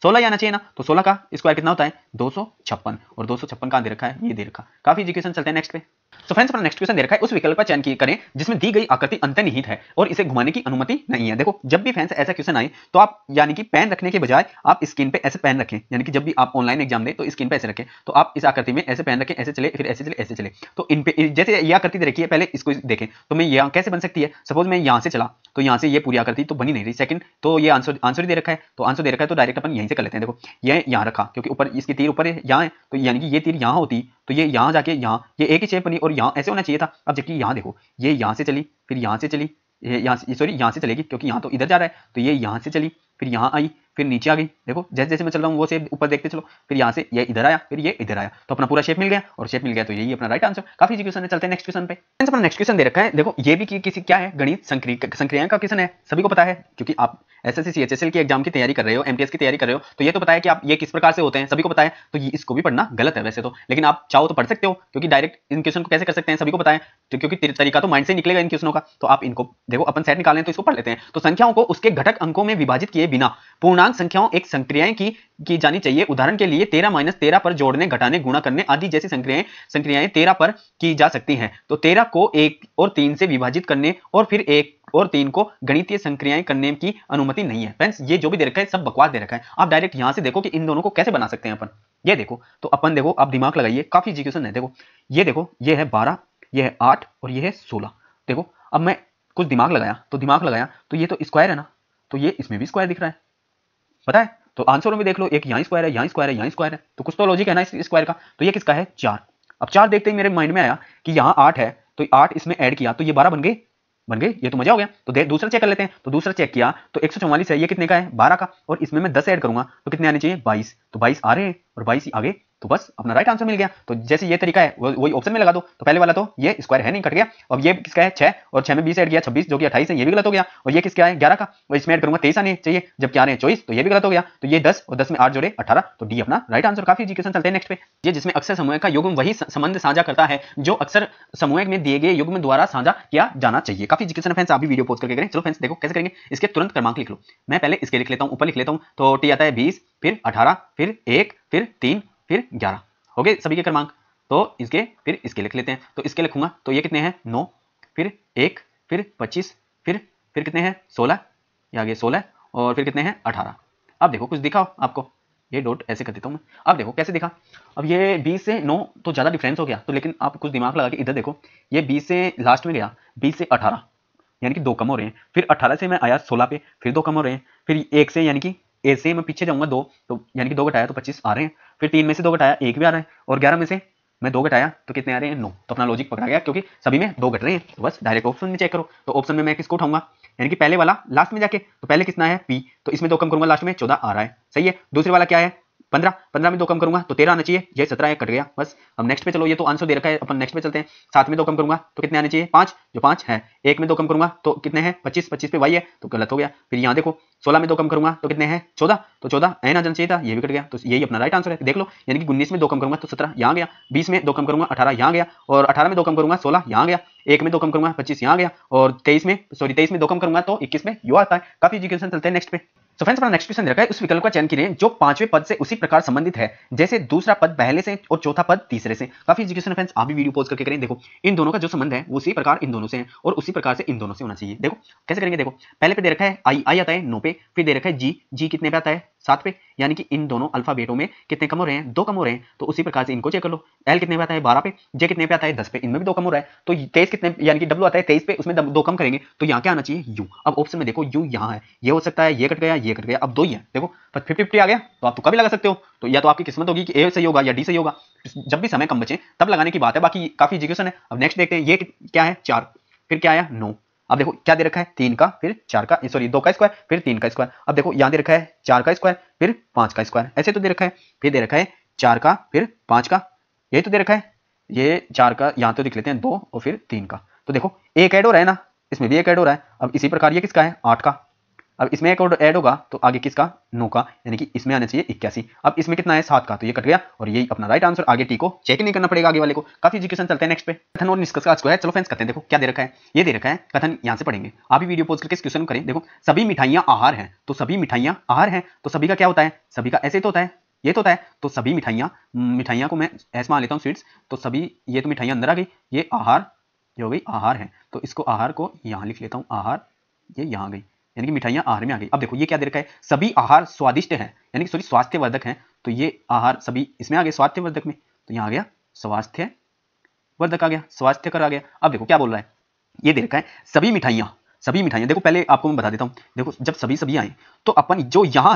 16 आना चाहिए ना, तो 16 का स्क्वायर कितना होता है 256, और 256 कहाँ दे रखा है, ये दे रखा। काफी एजुकेशन। चलते हैं नेक्स्ट पे। तो फ्रेंड्स अपना नेक्स्ट क्वेश्चन दे रखा है, उस विकल्प का चयन करें जिसमें दी गई आकृति अंतर्निहित है और इसे घुमाने की अनुमति नहीं है। देखो जब भी फ्रेंड्स ऐसा क्वेश्चन आए तो आप यानी कि पेन रखने के बजाय आप स्क्रीन पे ऐसे पेन रखें, यानी कि जब भी आप ऑनलाइन एग्जाम दें तो स्क्रीन पे ऐसे रखें, तो आप इस आकृति में ऐसे पेन रखें, ऐसे चले, फिर ऐसे चले, ऐसे चले। तो इन पे जैसे ये आकृति दे रखी है, पहले इसको देखें तो मैं यहाँ कैसे बन सकती है, सपोज मैं यहाँ से चला तो यहाँ से ये पूरी आकृति तो बनी नहीं रही। सेकंड तो ये आंसर दे रखा है, तो आंसर दे रखा है तो डायरेक्ट अपन यहीं से कर लेते हैं। देखो ये यहाँ रखा क्योंकि ऊपर इसकी तीर ऊपर यहाँ है, तो यानी कि ये तीर यहाँ होती तो ये यहाँ जाके यहाँ ये एक ही शेप बनी और यहाँ ऐसे होना चाहिए था। अब जबकि यहाँ देखो ये यहाँ से चली, फिर यहाँ से चली, यहाँ से सॉरी यहाँ से चलेगी क्योंकि यहाँ तो इधर जा रहा है, तो ये यहाँ से चली, फिर यहाँ आई, फिर नीचे आ गई। देखो जैसे जैसे मैं चल रहा हूँ वो शेप ऊपर देखते चलो, फिर यहाँ से ये इधर आया, फिर ये इधर आया, तो अपना पूरा शेप मिल गया, और शेप मिल गया तो यही अपना राइट आंसर। काफी इजी क्वेश्चन है। चलते हैं नेक्स्ट क्वेश्चन पे। अपना नेक्स्ट क्वेश्चन दे रखा है, देखो ये भी किसी क्या है, गणित संक्रियाएं का क्वेश्चन है। सभी को पता है क्योंकि आप एसएससी सीएचएसएल की एग्जाम की तैयारी कर रहे हो, एमटीएस की तैयारी कर रहे हो, तो ये तो पता है कि आप ये किस प्रकार से होते हैं, सभी को पता है। तो ये इसको भी पढ़ना गलत है वैसे तो, लेकिन आप चाहो तो पढ़ सकते हो, क्योंकि डायरेक्ट इन क्वेश्चन को कैसे कर सकते हैं सभी को पता है, तो क्योंकि तरीका तो माइंड से निकलेगा इन क्वेश्चनों का। तो आप इनको देखो अपन सेट निकालें तो इसको पढ़ लेते हैं। तो संख्याओं को उसके घटक अंकों में विभाजित किए बिना पूर्णांक संख्याओं एक संक्रियाएं की जानी चाहिए। उदाहरण के लिए 13 - 13 पर जोड़ने, घटाने, गुणा करने आदि जैसी संक्रियाएं 13 पर की जा सकती हैं। तो 13 को 1 और 3 से विभाजित करने और फिर 1 और 3 को गणितीय संक्रियाएं करने की अनुमति नहीं है। फ्रेंड्स ये जो भी दे रखा है सब बकवास दे रखा है। आप डायरेक्ट यहां से देखो कि इन दोनों को कैसे बना सकते हैं अपन। ये देखो तो अपन देखो आप दिमाग लगाइए, काफी एजुकेशन है। देखो ये है 12, ये है 8 और ये है 16। देखो अब मैं कुछ दिमाग लगाया तो ये तो स्क्वायर है ना, तो ये इसमें भी स्क्वायर दिख रहा है, पता है। तो आंसरों में देख लो, एक यहाँ स्क्वायर है, यहाँ स्क्वायर है, यहाँ स्क्वायर है, तो कुछ तो लॉजिक है ना इस स्क्वायर का। तो ये किसका है, 4। अब 4 देखते ही मेरे माइंड में आया कि यहाँ 8 है, तो 8 इसमें ऐड किया तो ये 12 बन गए। ये तो मजा हो गया। तो दूसरा चेक कर लेते हैं। तो दूसरा चेक किया तो 144 है, ये कितने का है, 12 का, और इसमें मैं 10 ऐड करूंगा तो कितने आने चाहिए, 22। तो 22 आ रहे हैं और 22 आगे, तो बस अपना राइट आंसर मिल गया। तो जैसे ये तरीका है वही ऑप्शन में लगा दो। तो पहले वाला तो ये स्क्वायर है नहीं, कट गया। अब ये किसका है, 6, और 6 में 20 ऐड किया 26, जो कि 28 है, ये भी गलत हो गया। और ये किसका है, 11 का, और इसमें ऐड करूंगा 23 आने चाहिए, जबकि आ रहे हैं 24, तो ये भी गलत हो गया। तो ये 10 और 10 में 8 जोड़े 18, तो डी अपना राइट आंसर। काफी एजुकेशन। चलते हैं नेक्स्ट पे। ये जिसमें अक्सर समूह का युग्म वही संबंध साझा करता है जो अक्सर समूह में दिए गए युग्म द्वारा साझा किया जाना चाहिए। काफी एजुकेशन फ्रेंड्स, आप भी वीडियो पॉज करके करें। चलो फ्रेंड्स देखो कैसे करेंगे, इसके तुरंत क्रमांक लिख लो। मैं पहले इसके लिख लेता हूं, ऊपर लिख लेता हूं। तो टी आता है 20, फिर 18, फिर 1, फिर 3, फिर 11 हो गए सभी के क्रमांक। तो इसके फिर इसके लिख लेते हैं। तो इसके लिखूंगा तो ये कितने हैं, 9, फिर 1, फिर 25, फिर कितने हैं, 16, ये आगे 16, और फिर कितने हैं, 18। अब देखो कुछ दिखा आपको, ये डॉट ऐसे कर देता हूं मैं। अब देखो कैसे दिखा। अब ये 20 से 9 तो ज्यादा डिफरेंस हो गया, तो लेकिन आप कुछ दिमाग लगा के इधर देखो, ये 20 से लास्ट में गया, 20 से 18 यानी कि 2 कम हो रहे हैं। फिर 18 से मैं आया 16 पे, फिर 2 कम हो रहे हैं। फिर 1 से यानी कि ए से मैं पीछे जाऊंगा 2, तो यानी कि 2 घटाया तो 25 आ रहे हैं। फिर 3 में से 2 घटाया 1 भी आ रहा है, और 11 में से मैं 2 घटाया तो कितने आ रहे हैं, 9। तो अपना लॉजिक पकड़ा गया क्योंकि सभी में 2 घट रहे हैं। तो बस डायरेक्ट ऑप्शन में चेक करो। तो ऑप्शन में मैं किसको उठाऊंगा, यानी कि पहले वाला लास्ट में जाके, तो पहले कितना है p, तो इसमें 2 कम करूंगा लास्ट में 14 आ रहा है, सही है। दूसरे वाला क्या है 15, 15 में 2 कम करूंगा तो 13 आना चाहिए, ये 17 है, कट गया बस। अब नेक्स्ट पे चलो, ये तो आंसर दे रखा है, अपन नेक्स्ट पे चलते हैं। 7 में 2 कम करूंगा तो कितने आने चाहिए 5, जो 5 है। 1 में 2 कम करूंगा तो कितने हैं 25, 25 पे y है तो गलत हो गया। फिर यहाँ देखो 16 में 2 कम करूंगा तो कितने हैं 14, तो 14 n आ जाना चाहिए था, ये भी कट गया, तो यही अपना राइट आंसर है। देख लो, यानी कि 19 में 2 कम करूंगा तो 17 यहाँ गया, 20 में 2 कम करूंगा 18 यहाँ गया, और 18 में 2 कम करूंगा 16 यहाँ गया, 1 में 2 कम करूंगा 25 यहाँ गया, और 23 में 2 कम करूंगा तो 21 में यू आता है। काफी एजुकेशन चलते हैं नेक्स्ट पे। तो फ्रेंड्स अपना नेक्स्ट क्वेश्चन रखा है, उस विकल्प का चयन कीजिए जो 5वें पद से उसी प्रकार संबंधित है जैसे दूसरा पद पहले से और चौथा पद तीसरे से। काफी एजुकेशन फ्रेंड्स, आप भी वीडियो पॉज करके करें। देखो इन दोनों का जो संबंध है वो उसी प्रकार इन दोनों से है और उसी प्रकार से इन दोनों से होना चाहिए। देखो कैसे करेंगे, देखो पहले पे दे रखा है आई आता है 9 पे, फिर दे रखा है जी कितने पे आता है 7 पे, यानी कि इन दोनों अल्फाबेटों में कितने कम हो रहे हैं 2 कम हो रहे हैं, तो उसी प्रकार से इनको चेक कर लो। एल कितने पे आता है 12 पे, जे कितने पे आता है 10 पे, इनमें भी 2 कम हो रहा है, तो 23 कितने यानी कि डब्ल्यू आता है 23 पे, उसमें 2 कम करेंगे तो यहाँ क्या आना चाहिए यू। अब ऑप्शन में देखो यू यहाँ है, ये हो सकता है, ये कट गया, ये कट गया, अब 2 ही है। देखो 50-50 आ गया, तो आप तुक्का भी लगा सकते हो, तो या तो आपकी किस्मत होगी कि ए सही होगा या डी सही होगा, जब भी समय कम बचे तब लगाने की बात है। बाकी काफी एजुकेशन है। अब नेक्स्ट देखते हैं, ये क्या है 4, फिर क्या आया 9, अब देखो क्या दे रखा है 3 का फिर 4 का, सॉरी 2 का स्क्वायर फिर 3 का स्क्वायर, अब देखो यहाँ दे रखा है 4 का स्क्वायर फिर 5 का स्क्वायर, ऐसे तो दे रखा है। फिर दे रखा है 4 का फिर 5 का, यही तो दे रखा है, ये 4 का यहाँ तो लिख लेते हैं 2 और फिर 3 का, तो देखो एक ऐड हो रहा है ना, इसमें भी एक ऐड हो रहा है। अब इसी प्रकार ये किसका है 8 का, अब इसमें एक और ऐड होगा तो आगे किसका 9 का, यानी कि इसमें आना चाहिए 81। अब इसमें कितना है 7 का, तो ये कट गया और यही अपना राइट आंसर। आगे टी को चेक नहीं करना पड़ेगा आगे वाले को। काफी एजुकेशन चलते हैं नेक्स्ट पे, कथन और निष्कर्ष का स्क्वायर। चलो फ्रेंड्स करते हैं, देखो क्या दे रखा है, ये दे रखा है कथन, यहाँ से पढ़ेंगे, आप भी वीडियो पॉज करके इस क्वेश्चन करें। देखो सभी मिठाइयाँ आहार हैं, तो सभी मिठाइयाँ आहार हैं, तो सभी का क्या होता है, सभी का ऐसे तो होता है, ये तो होता है, तो सभी मिठाइयाँ को मैं ऐसे मान लेता हूँ स्वीट्स, तो सभी ये तो मिठाइयाँ अंदर आ गई, ये आहार ये हो गई आहार है, तो इसको आहार को यहाँ लिख लेता हूँ, आहार ये यहाँ गई, यानी कि मिठाइयाँ आहार में आ गई। अब देखो ये क्या दे रखा है, सभी आहार स्वादिष्ट है, यानी कि सॉरी स्वास्थ्यवर्धक है, तो ये आहार सभी इसमें आ गए स्वास्थ्यवर्धक में, तो यहाँ आ गया स्वास्थ्यवर्धक आ गया, स्वास्थ्यकर आ गया। अब देखो क्या बोल रहा है, ये दे रखा है सभी मिठाइयाँ देखो पहले आपको मैं बता देता हूँ, देखो जब सभी आए तो अपन जो यहाँ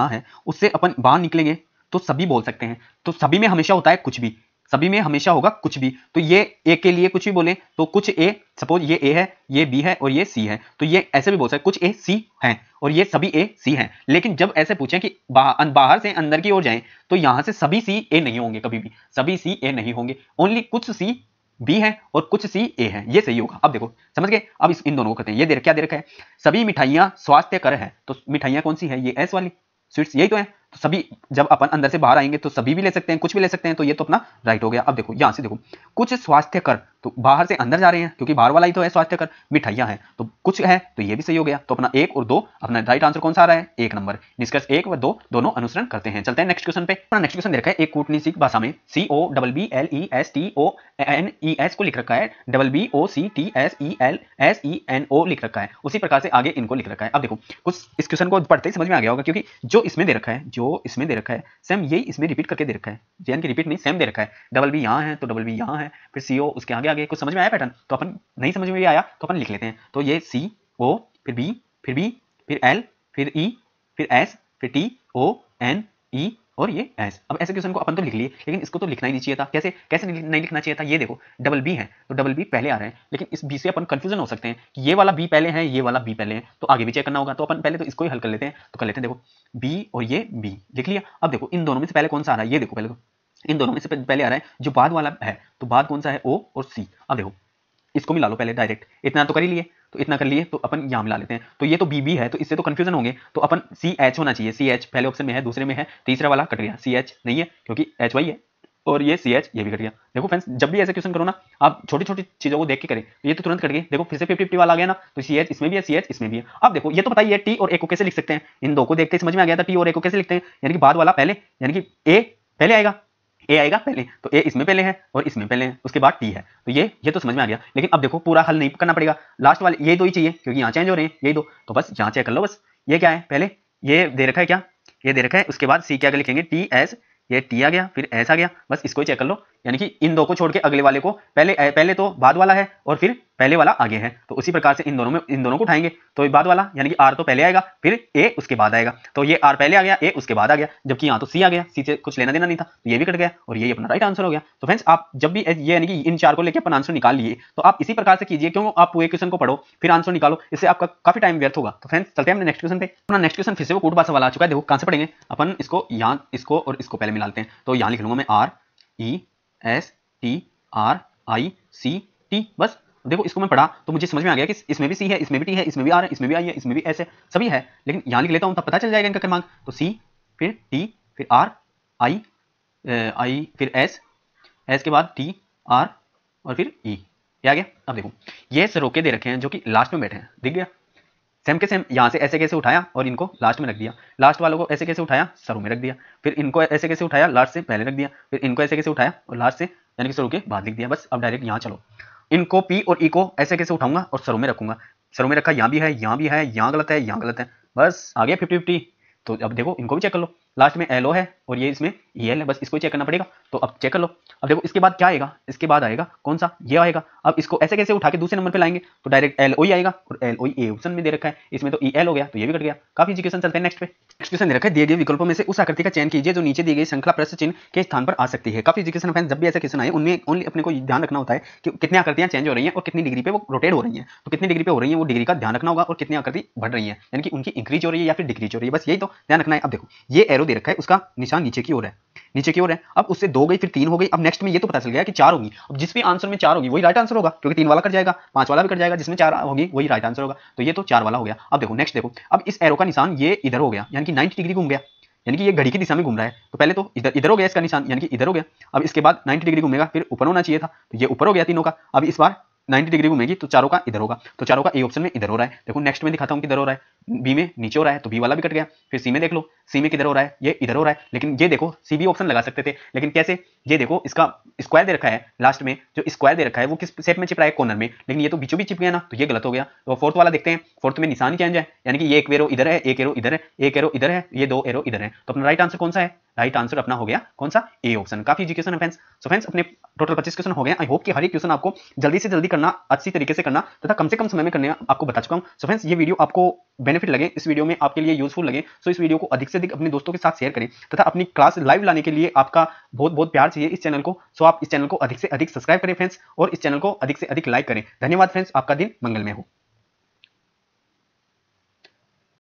है उससे अपन बाहर निकलेंगे तो सभी बोल सकते हैं, तो सभी में हमेशा होता है कुछ भी, सभी में हमेशा होगा कुछ भी, तो ये ए के लिए कुछ भी बोले तो कुछ ए, सपोज ये ए है, ये बी है और ये सी है, तो ये ऐसे भी बोल सकते कुछ ए सी है और ये सभी ए सी हैं। लेकिन जब ऐसे पूछें कि बाहर से अंदर की ओर जाएं तो यहां से सभी सी ए नहीं होंगे, कभी भी सभी सी ए नहीं होंगे, ओनली कुछ सी बी है और कुछ सी ए है, ये सही होगा। अब देखो समझ गए, अब इन दोनों को करते हैं। ये क्या दे रखा है, सभी मिठाइयां स्वास्थ्यकर है, तो मिठाइयां कौन सी है, ये एस वाली स्वीट्स यही तो है, तो सभी जब अपन अंदर से बाहर आएंगे तो सभी भी ले सकते हैं, कुछ भी ले सकते हैं, तो ये तो अपना राइट हो गया। अब देखो यहां से देखो कुछ स्वास्थ्यकर, तो बाहर से अंदर जा रहे हैं क्योंकि बाहर वाला ही तो है स्वास्थ्यकर, मिठाइयां हैं तो कुछ है, तो ये भी सही हो गया। तो अपना 1 और 2 अपना राइट आंसर कौन सा आ रहा है, 1 नंबर। निष्कर्ष 1 व 2 दोनों अनुसरण करते हैं। चलते हैं नेक्स्ट क्वेश्चन पे। अपना नेक्स्ट क्वेश्चन देखा है, एक कूटनीतिक भाषा में COBBLESTONES को लिख रखा है BOCTSELSENO लिख रखा है, उसी प्रकार से आगे इनको लिख रखा है। अब देखो कुछ इस क्वेश्चन को पढ़ते ही समझ में आ गया होगा, क्योंकि जो इसमें दे रखा है सेम यही इसमें रिपीट करके दे रखा है, यानी कि रिपीट नहीं सेम दे रखा है, डबल बी यहाँ है तो डबल बी यहाँ है, फिर CO उसके आगे कुछ समझ में आया पैटर्न, तो अपन नहीं समझ में आया तो अपन लिख लेते हैं। तो ये CO फिर B फिर L फिर E फिर S फिर T O N E और ये S। अब ऐसे क्वेश्चन को अपन तो लिख लिए, लेकिन इसको तो लिखना ही नहीं चाहिए था। कैसे नहीं लिखना चाहिए था, ये देखो डबल बी है तो डबल बी पहले आ रहे हैं, लेकिन इस बी से अपन कंफ्यूजन हो सकते हैं कि ये वाला बी पहले है, ये वाला बी पहले है, तो आगे भी चेक करना होगा, तो अपन पहले तो इसको ही हल कर लेते हैं। तो कर लेते हैं, देखो बी और ये बी लिख लिया। अब देखो इन दोनों में से पहले कौन सा आ रहा है, ये देखो पहले तो इन दोनों में से पहले आ रहा है जो बाद वाला है, तो बाद कौन सा है O और C। अब देखो इसको मिला लो पहले डायरेक्ट, इतना तो कर ही लिए, तो इतना कर लिए तो अपन यहाँ मिला लेते हैं। तो ये तो BB है तो इससे तो कंफ्यूजन होंगे, तो अपन CH होना चाहिए, CH पहले ऑप्शन में है, दूसरे में है, तीसरा वाला कट गया, CH नहीं है क्योंकि HY है, और ये CH ये भी कट गया। देखो फ्रेंड्स जब भी ऐसे क्वेश्चन करो ना, आप छोटी छोटी चीजों को देख के करें, ये तो तुरंत कट गई। देखो फिर से 50-50 वाला आ गया ना, तो CH इसमें भी है, CH इसमें भी है। अब देखो ये तो पता ही है T और A को कैसे लिख सकते हैं, इन दो को देख के समझ में आ गया था T और A को कैसे लिखते हैं, यानी कि बाद वाला पहले, यानी कि A पहले आएगा, A आएगा पहले, तो A इसमें पहले है और इसमें पहले है, उसके बाद T है, तो ये तो समझ में आ गया। लेकिन अब देखो पूरा हल नहीं करना पड़ेगा, लास्ट वाले ये दो ही चाहिए क्योंकि यहाँ चेंज हो रहे हैं यही दो, तो बस यहाँ चेक कर लो। बस ये क्या है, पहले ये दे रखा है, क्या ये दे रखा है, उसके बाद C क्या लिखेंगे TS, ये T आ गया फिर S आ गया, बस इसको ही चेक कर लो। यानी कि इन दो को छोड़ के अगले वाले को पहले तो बाद वाला है और फिर पहले वाला आगे है, तो उसी प्रकार से इन दोनों को उठाएंगे तो बाद वाला यानी कि आर तो पहले आएगा, फिर ए उसके बाद आएगा, तो ये आर पहले आ गया, ए उसके बाद आ गया, जबकि यहाँ तो सी आ गया, सी से कुछ लेना देना नहीं था, तो ये भी कट गया और ये अपना राइट आंसर हो गया। तो फ्रेंड्स आप जब भी ये यानी कि इन चार को लेकर अपन आंसर निकाल लिए, तो आप इसी प्रकार से कीजिए, क्यों आप पूरे क्वेश्चन को पढ़ो फिर आंसर निकालो, इससे आपका काफी टाइम व्यर्थ होगा। तो फ्रेंड्स चलते हैं अपने नेक्स्ट क्वेश्चन पे। अपना नेक्स्ट क्वेश्चन फिर से वो कूट भाषा वाला आ चुका है। देखो कहां से पढ़ेंगे अपन, इसको यहाँ इसको और इसको पहले मिलाते हैं, तो यहाँ लिख लूंगा मैं R E S T R I C T, बस देखो इसको मैं पढ़ा तो मुझे समझ में आ गया कि इसमें भी सी है, इसमें भी टी है, इसमें भी आर है, इसमें भी आई है, इसमें भी एस है, सभी है, लेकिन यहाँ लिख लेता हूँ तब पता चल जाएगा इनका क्रमांक। तो सी फिर टी फिर आर आई आई फिर एस, एस के बाद टी आर और फिर ई, ये आ गया। अब देखो ये सरोके दे रखे हैं जो कि लास्ट में बैठे हैं, दिख गया, सेम के सेम यहाँ से ऐसे कैसे उठाया और इनको लास्ट में रख दिया, लास्ट वालों को ऐसे कैसे उठाया सरों में रख दिया, फिर इनको ऐसे कैसे उठाया लास्ट से पहले रख दिया, फिर इनको ऐसे कैसे उठाया और लास्ट से यानी कि सरों के बाद लिख दिया। बस अब डायरेक्ट यहाँ चलो, इनको पी और ई को ऐसे कैसे उठाऊंगा और सरों में रखूंगा, सरों में रखा यहाँ भी है, यहाँ भी है, यहाँ गलत है, यहाँ गलत है, बस आ गया 50-50। तो अब देखो इनको भी चेक कर लो, लास्ट में एल ओ है और ये इसमें ई एल है, बस इसको चेक करना पड़ेगा। तो अब चेक कर लो, अब देखो इसके बाद क्या आएगा, इसके बाद आएगा कौन सा, ये आएगा। अब इसको ऐसे कैसे उठा के दूसरे नंबर पे लाएंगे, तो डायरेक्ट एल ओ ही आएगा और एल ओ ए ऑप्शन में दे रखा है, इसमें तो ई एल हो गया, तो ये भी कट गया। काफी इजी क्वेश्चन, चलते हैं नेक्स्ट पे। नेक्स्ट क्वेश्चन दे रखा है, दिए गए विकल्पों में से उस आकृति का चयन कीजिए जो नीचे दी गई श्रृंखला प्रश्न चिन्ह के स्थान पर आ सकती है। काफी इजी क्वेश्चन है, जब भी ऐसे क्वेश्चन आए उनमें ओनली अपने को ध्यान रखना होता है कि कितनी आकृतियां चेंज हो रही हैं और कितनी डिग्री पे वो रोटेट हो रही हैं, तो कितनी डिग्री पे हो रही है वो डिग्री का ध्यान रखना होगा, और कितनी आकृति बढ़ रही है यानी कि उनकी इंक्रीज हो रही है या फिर डिक्रीज हो रही है, बस यही तो ध्यान रखना है। अब देखो ये एरो दे रखा है, उसका निशान नीचे की ओर है, नीचे की ओर है, अब उससे 2 गई फिर 3 हो गई, अब नेक्स्ट में ये तो पता चल गया कि 4 होगी। अब जिस भी आंसर में 4 होगी वही राइट आंसर होगा, क्योंकि 3 वाला कट जाएगा, 5 वाला भी कट जाएगा, जिसमें 4 होगी वही राइट आंसर होगा, तो ये तो 4 वाला हो गया। अब देखो नेक्स्ट देखो, अब इस एरो का निशान ये इधर हो गया यानी कि 90 डिग्री घूम गया, यानी कि ये घड़ी की दिशा में घूम रहा है, तो पहले तो इधर हो गया इसका निशान यानी कि इधर हो गया, अब इसके बाद 90 डिग्री घूमेगा, फिर ऊपर होना चाहिए था, तो ये ऊपर हो गया तीनों का, अब इस बार 90 डिग्री घूमेगी तो चारों का इधर होगा, तो चारों का ए ऑप्शन में इधर हो रहा है। देखो नेक्स्ट में दिखाता हूं किधर हो रहा है, बी में नीचे हो रहा है तो बी वाला भी कट गया, फिर सी में देख लो, सी में किधर हो रहा है, ये इधर हो रहा है, लेकिन ये देखो सी भी ऑप्शन लगा सकते थे, लेकिन कैसे, ये देखो इसका स्क्वायर दे रखा है, लास्ट में जो स्क्वायर दे रखा है वो किस शेप में चिप रहा है, कॉर्नर में, लेकिन ये तो बीचों बीच चिप गया ना, तो ये गलत हो गया। तो फोर्थ वाला देखते हैं, फोर्थ में निशान चेंज है यानी कि ये एक एरो इधर है, एक एरो इधर है, एक एरो इधर है, ये 2 एरो इधर है, तो अपना राइट आंसर कौन सा है, राइट आंसर अपना हो गया कौन सा, ए ऑप्शन। काफी इजी क्वेश्चन है फ्रेंड्स। सो फ्रेंड्स अपने टोटल 25 क्वेश्चन हो गए, आई होप कि हर एक क्वेश्चन आपको जल्दी से जल्दी करना, अच्छी तरीके से करना तथा कम से कम समय में करने आपको बता चुका हूं। सो फ्रेंड्स ये वीडियो आपको बेनिफिट लगे, इस वीडियो में आपके लिए यूजफुल लगे, सो इस वीडियो को अधिक से अधिक अपने दोस्तों के साथ शेयर करें तथा अपनी क्लास लाइव लाने के लिए आपका बहुत बहुत प्यार चाहिए इस चैनल को, सो आप इस चैनल को अधिक से अधिक सब्सक्राइब करें फ्रेंड्स, और इस चैनल को अधिक से अधिक लाइक करें। धन्यवाद फ्रेंड्स, आपका दिन मंगलमय हो।